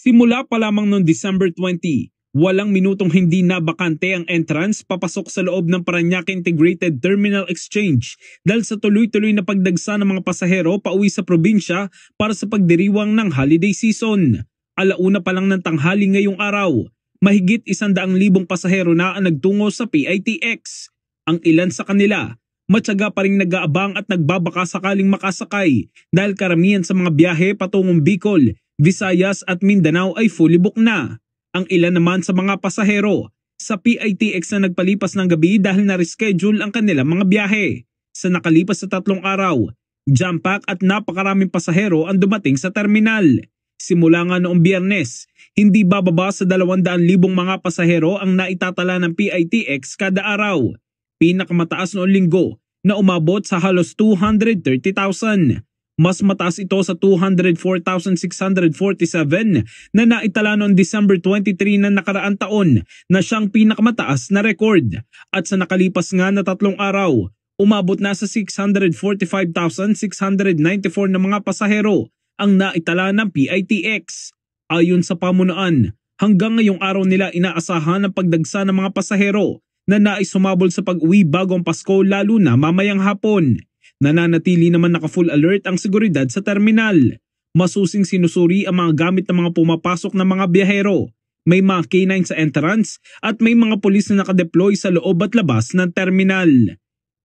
Simula pa lamang noong December 20, walang minutong hindi na bakante ang entrance papasok sa loob ng Parañaque Integrated Terminal Exchange dahil sa tuloy-tuloy na pagdagsa ng mga pasahero pauwi sa probinsya para sa pagdiriwang ng holiday season. Alauna pa lang ng tanghali ngayong araw, mahigit 100,000 pasahero na ang nagtungo sa PITX. Ang ilan sa kanila, matyaga pa ring nag-aabang at nagbabaka sakaling makasakay dahil karamihan sa mga biyahe patungong Bicol, Visayas at Mindanao ay fully booked na. Ang ilan naman sa mga pasahero sa PITX na nagpalipas ng gabi dahil na-reschedule ang kanilang mga biyahe. Sa nakalipas na 3 araw, jam-pack at napakaraming pasahero ang dumating sa terminal. Simula nga noong Biyernes, hindi bababa sa 200,000 mga pasahero ang naitatala ng PITX kada araw. Pinakamataas noong Linggo na umabot sa halos 230,000. Mas mataas ito sa 204,647 na naitala noong December 23 na nakaraang taon na siyang pinakamataas na record. At sa nakalipas nga na 3 araw, umabot na sa 645,694 na mga pasahero ang naitala ng PITX. Ayon sa pamunuan, hanggang ngayong araw nila inaasahan ang pagdagsa ng mga pasahero na nais sumabol sa pag-uwi bago ang Pasko lalo na mamayang hapon. Nananatili naman naka-full alert ang seguridad sa terminal. Masusing sinusuri ang mga gamit ng mga pumapasok na mga biyahero. May mga K9 sa entrance at may mga pulis na nakadeploy sa loob at labas ng terminal.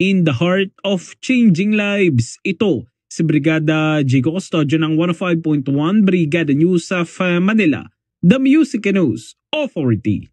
In the heart of changing lives, ito si Brigada Jigo Custodio ng 105.1 Brigada News of Manila, the Music News Authority.